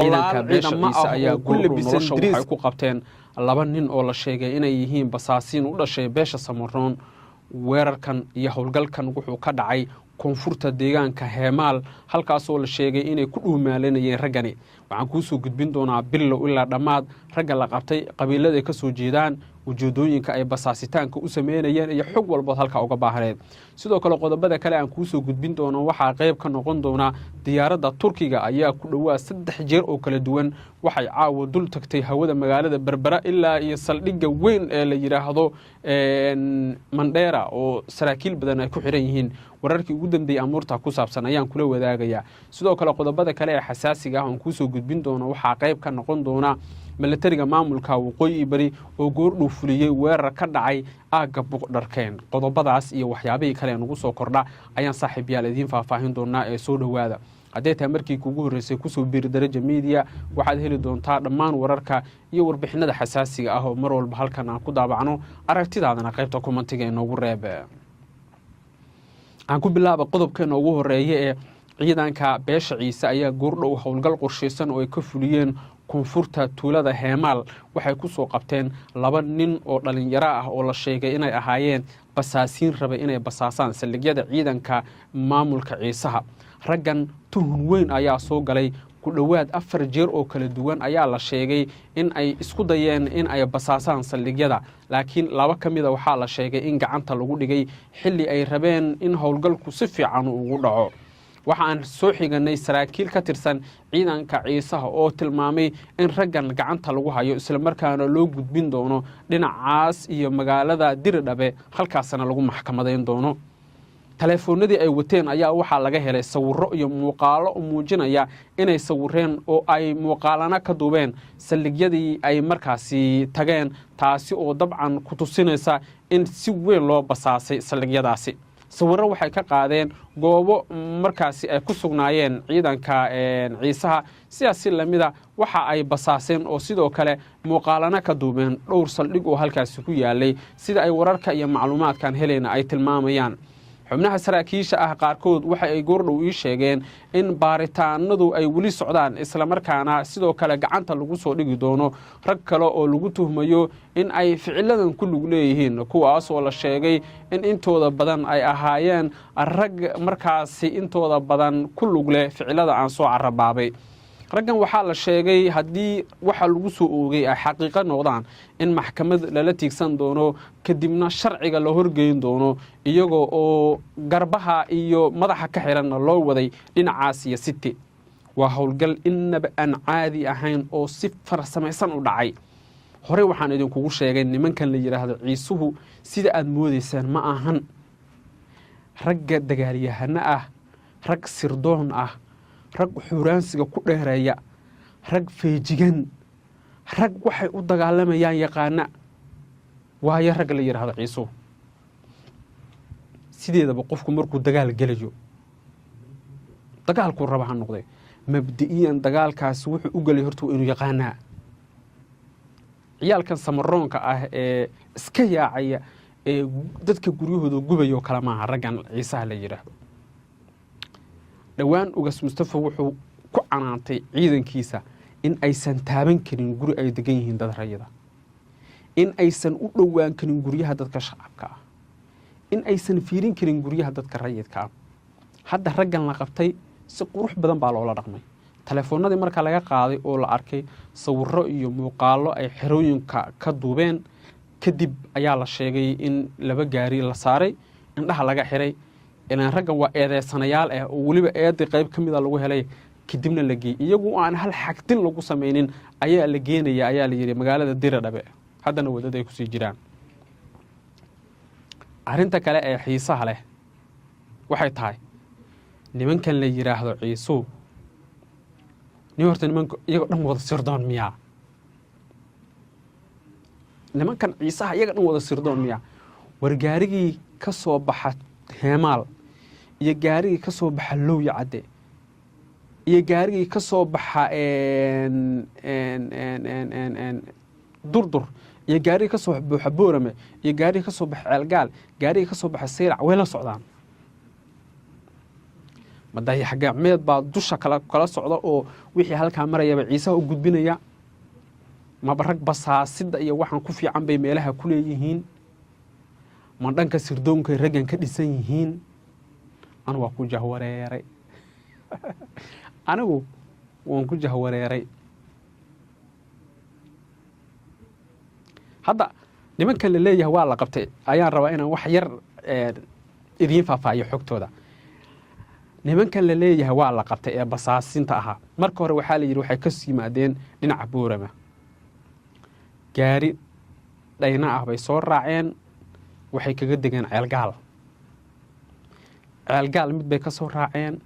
ciidanka beesha ciise ayaa goordhow nolosha waxay ku qabteen laba nin oo la sheegay inay yihiin basaasiin u dhashay beesha Samaroon. weerarkan iyo howlgalkan wuxuu ka dhacay koonfurta deegaanka Heemaal halkaas oo la sheegay inay ku dhuumaalanayeen raggani. waxaan ku soo gudbin doonaa bilow ilaa dhamaad ragga la qabtay qabiilada ay ka soo jeedaan ujeedooyinka ay basaasitaanka u sameeyeen iyo xog walba halka uga baahaneed. sidoo kale qodobada kale aan ku soo gudbin doono waxaa qayb ka noqon doona diyaaradda Turkiga ayaa ku dhawaa 3 jeer oo kala duwan waxay caawa dul tagtay hawada magaalada Berbera ilaa iyo saldhigga weyn ee la yiraahdo Mandheera oo saraakiil badan ay ku xiran yihiin. wararkii ugu dambeeyay amuurta ku saabsan ayaan kula wadaagaya. sidoo kale qodobada kale ee xasaasiga ah aan ku soo gudbin doono waxaa qayb ka noqon doona militariga maamulka waqooyi bari oo goordhow fuliyay weerar ka dhacay aagga Buqdharkeen. qodobadaas iyo waxyaabihii kale nagu soo kordha ayaan saaxiibayaal idin faahfaahin doonaa ee soo dhawaada. haddii taa markii kugu horeysay ku soo biir daraja media waxaad heli doontaa dhammaan wararka iyo warbixinada xasaasiga ah oo mar walba halkan aan ku daabacno. aragtidaadana qaybta commentiga inoogu reeb. aan ku bilaabo qodobkeena ugu horeeya ee ciidanka beesha ciise ayaa goordhow howlgal qorsheysan oo ay ka fuliyeen koonfurta tuulada Heemaal. waxay ku soo qabteen 2 nin oo dhalinyaro ah oo la sheegay inay ahaayeen basaasiin rabay inay basaasaan saldhigyada ciidanka maamulka Ciisaha. raggan tuhun weyn ayaa soo galay ku dhawaad 4 jeer oo kala duwan ayaa la sheegay in ay isku dayeen in ay basaasaan saldhigyada, laakiin 2 kamida waxaa la sheegay in gacanta lagu dhigay xilli ay rabeen in howlgalku si fiican ugu dhaco. waxaan soo xiganay saraakiil ka tirsan ciidanka Ciisaha oo tilmaamay in raggan gacanta lagu hayo isla markaana loo gudbin doono dhinacaas iyo magaalada Diridhabe halkaasna lagu maxkamadeyn doono. telefoonadii ay wateen ayaa waxaa laga helay sawirro iyo muuqaalo muujinaya inay sawireen oo ay muuqaalana ka duubeen saldhigyadii ay markaasi tageen, taasi oo dabcan ku tusinaysa in si weyn loo basaasay saldhigyadaasi. sawirro waxay ka qaadeen goobo markaasi ay ku sugnaayeen ciidanka Ciisaha, sidaas lamida waxa ay basaaseen oo sidoo kale muuqaalana ka duubeen dhowr saldhig oo halkaasi ku yaalay sida ay wararka iyo macluumaadkan helayna ay tilmaamayaan. xubnaha saraakiisha ah qaarkood waxa ay goordhow ii sheegeen in baaritaanadu ay weli socdaan isla markaana sidoo kale gacanta lagu soo dhigi doono rag kale oo lagu tuhmayo in ay ficiladan ku lug leeyihiin, kuwaas oo la sheegay in intooda badan ay ahaayeen rag markaasi intooda badan ku lug leh ficilada aan soo carabaabay. raggan waxaa la sheegay haddii waxa lagu soo oogay ay xaqiiqo noqdaan in maxkamad lala tiigsan doono kadibna sharciga la horgeyn doono iyagoo oo garbaha iyo madaxa ka xiranna loo waday dhinacaas iyo City. waa howlgal inaba aan caadi ahayn oo si farsamaysan u dhacay. hore waxaan idinkugu sheegay nimankan la yiraahdo Ciisuhu sida aad moodaysaan ma ahan ragga dagaalyahana ah, rag sirdoon ah, rag xuraansiga ku dheereeya, rag feejigan, rag waxay u dagaalamayaan yaqaana. waayo rag la yiraahdo Ciisuhu sideedaba qofku markuu dagaal galayo dagaalku raba ha noqday mabdi'iyan dagaalkaas wuxuu u galay horta inuu yaqaana. ciyaalkan Samaroonka ah ee iska yaacaya ee dadka guryahooda gubayo kala maaha raggan Ciisaha la yiraahdo. dhawaan ugaas Mustafa wuxuu ku canaantay ciidankiisa in aysan taaban karin guri ay degan yihiin dad rayida, in aysan u dhowaan karin guryaha dadka shacabka ah, in aysan fiirin karin guryaha dadka rayidka ah. hadda raggan la qabtay si qurux badan baa loola dhaqmay. telefoonadii marka laga qaaday oo la arkay sawirro iyo muuqaalo ay xerooyinka ka duubeen kadib ayaa la sheegay in 2 gaari la saaray, indhaha laga xiray. ilaan raggan waa eedeysanayaal ah oo waliba eeday qayb kamida lagu helay kadibna la geeyay iyagu aan hal xagtin lagu sameeynin ayaa la geenaya ayaa la yiri magaalada Diridhabe. haddana wadada ay ku sii jiraan. arinta kale ee xiisaha leh waxay tahay nimankan la yiraahdo Ciisuhu horta nimanku iyaga dhan wada sirdoon miyaa? nimankan Ciisaha iyaga dhan wada sirdoon miyaa? wargaarigii ka soo baxa Heemaal iyo gaarigii ka soo baxa Lowya Cadde iyo gaarigii ka soo baxa Durdur iyo gaarigii ka soo baxa Boorame iyo gaarigii ka soo baxa Ceelgaal, gaarigii ka soo baxa Saylac way la socdaan. ma dayax gacmeed baa dusha kala socda oo wixii halkaa marayaba ciisaha u gudbinaya maba rag basaasida iyo waxaan ku fiican bay meelaha ku leeyihiin ma dhanka sirdoonka raggan ka dhisan yihiin anigu waan ku jahwareeray anigu waan ku jahwareeray hadda nimankan la leeyahay waa la qabtay ayaan rabaa inaan wax yar idiin faahfaahiyo xogtooda nimankan la leeyahay waa la qabtay ee basaasinta ahaa marka hore waxaa la yidhi waxay ka yimaadeen dhinaca Boorama gaari dhayna ah bay soo raaceen waxay kaga degeen ceelgaal mid bay ka soo raaceen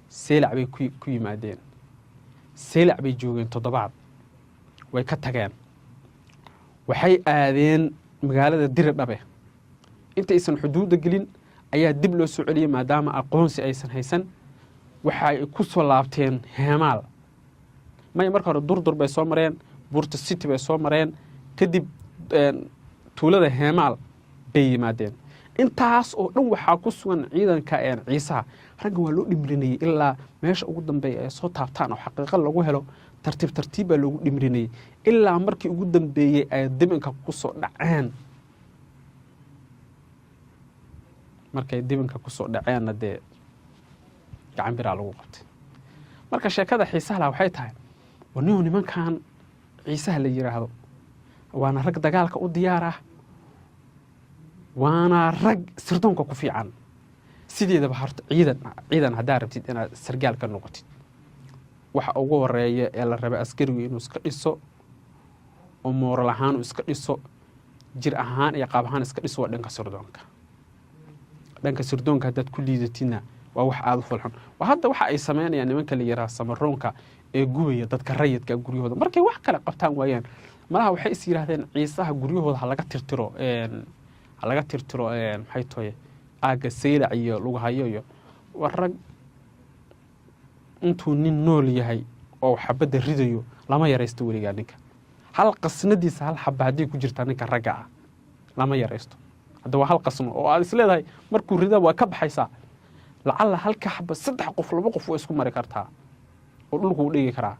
Seelac bay ku yimaadeen Seelac bay joogeen 7 way ka tageen waxay aadeen magaalada Diridhabe inta aysan xuduudda gelin ayaa dib loo soo celiyay maadaama aqoonsi aysan haysan waxay ku soo laabteen Heemaal marka hore Durdur bay soo mareen Buurta City bay soo mareen kadib tuulada Heemaal bay yimaadeen intaas oo dhan waxaa ku sugan ciidanka ciisaha ragga waa loo dhimrinayay ilaa meesha ugu dambeeya ay soo taabtaan oo xaqiiqo lagu helo tartiib baa loogu dhimrinayay ilaa markii ugu dambeeyay ay dibinka ku soo dhaceen markay dibinka ku soo dhaceenna dee gacan biraa lagu qabtay marka sheekada xiisaha leh waxay tahay waniyo nimankan ciisaha la yiraahdo waana rag dagaalka u diyaar ah waana rag sirdoonka ku fiican sideedaba horta ciidan hadaa rabtid inaad sargaal ka noqotid waxa ugu horeeya ee la raba askarigu inuu iska dhiso oo moral ahaan iska dhiso jir ahaan iyo qaab ahaan iska dhiso dhanka sirdoonka hadaad ku liidatina waa wax aad u fulxan waa hadda waxa ay sameynayaan nimanka la yiraahdo samaroonka ee gubaya dadka rayidka guryahooda markay wax kala qabtaan waayaan malaha waxay is yiraahdeen ciisaha guryahooda ha laga tirtiro maxay tooye aaga Seelac iyo lagu hayo iyo warag intuu nin nool yahay oo xabada ridayo lama yareysto weligaa ninka hal qasnadiisa hal xabba hadii ku jirta ninka ragga ah lama yareysto hadda waa hal qasno oo aad isleedahay markuu rida waa ka baxaysaa lacala halka xabba 3 qof 2 qof way isku mari kartaa oo dhulku u dhigi karaa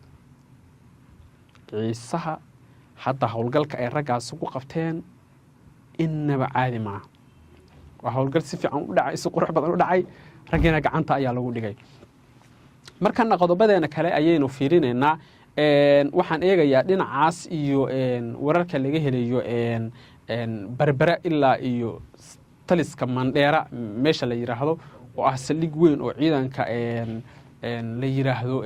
ciisaha hadda howlgalka ay raggaas ugu qabteen inaba caadi ma waa howlgal si fiican u dhacay si qurux badan u dhacay raggeena gacanta ayaa lagu dhigay markana qodobadeena kale ayaynu fiirinaynaa waxaan eegayaa dhinacaas iyo wararka laga helayo Berbera ilaa iyo taliska Mandheera meesha la yiraahdo oo ah saldhig weyn oo ciidanka la yiraahdo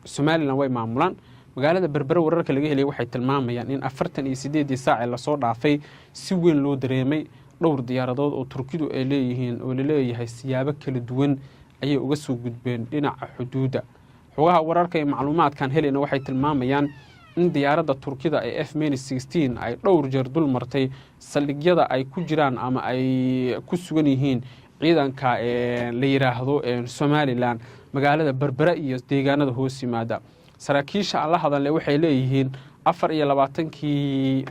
Somaliland way maamulaan magaalada Berbera wararka laga helay waxay tilmaamayaan in 48 saac la soo dhaafay si weyn loo dareemay dhowr diyaaradood oo Turkidu ay leeyihiin oo leeyahay siyaabo kala duwan ayay uga soo gudbeen dhinaca xuduuda xogaha wararka iyo macluumaadkan helayna waxay tilmaamayaan in diyaaradda Turkida ee F-16 ay dhowr jeer dul martay saldhigyada ay ku jiraan ama ay ku sugan yihiin ciidanka la yiraahdo Somaliland magaalada Berbera iyo deegaanada hoos yimaada saraakiisha alla hadalay waxay leeyihiin 24kii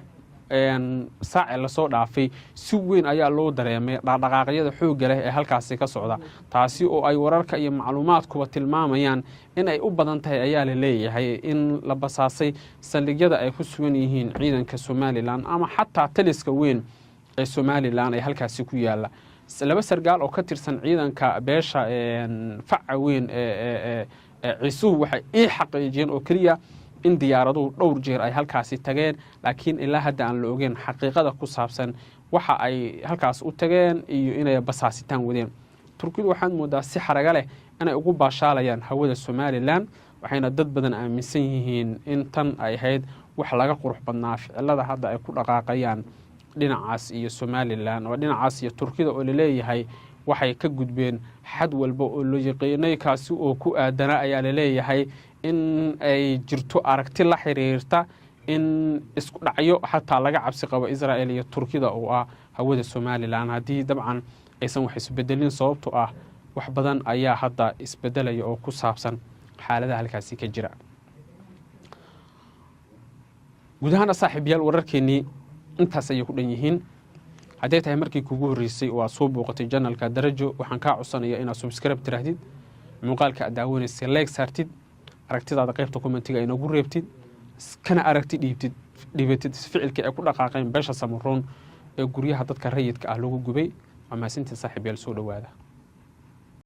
saac la soo dhaafay si weyn ayaa loo dareemay dhaqdhaqaaqyada xoogga leh ee halkaas ka socda taasi oo ay wararka iyo macluumaadkuba tilmaamayaan in ay u badan tahay ayaa la leeyahay in la basaasay saldhigyada ay ku sugan yihiin ciidanka Somaliland ama xataa taliska weyn ee Somaliland ay halkaas ku yaala laba sargaal oo ka tirsan ciidanka beesha faca weyn ee ciisuhu waxay xaqiijiyeen oo kaliya in diyaaraduhu dhowr jeer ay halkaasi tageen laakiin ilaa hadda aan la ogeyn xaqiiqada ku saabsan waxa ay halkaas u tageen iyo inay basaasitaan wadeen Turkidu waxaan moodaa si xaraga leh inay ugu baashaalayaan hawada Somaliland waxayna dad badan aaminsan yihiin in tan ay ahayd wax laga qurux badnaa ficilada hadda ay ku dhaqaaqayaan dhinacaas iyo Somaliland oo dhinacaas iyo Turkida oo leeyahay waxay ka gudbeen xad walba oo loo yaqaanay kaasi oo ku aadana ayaa la leeyahay in ay jirto aragti la xiriirta in isku dhacyo xataa laga cabsi qabo Israa'iil iyo Turkida oo ah hawada Somaliland hadii dabcan aysan wax isbedelin sababtoo ah wax badan ayaa hadda isbedelaya oo ku saabsan xaaladaha halkaasi ka jira gudaha saaxiibayaal wararkeeni intaas ay ku dhan yihiin haddii tahay markii kugu horeysay oo soo booqatay channelka Darajo waxaan ka codsanayaa inaad subscribe tirahdid muuqaalka aad daawanaysa like saartid aragtidaada qaybta commentiga inagu reebtid kana aragti dhiibatid ficilka ay ku dhaqaaqeen beesha Samaroon ee guryaha dadka rayidka ah lagu gubay ama sinta saaxiibayaal soo dhawaada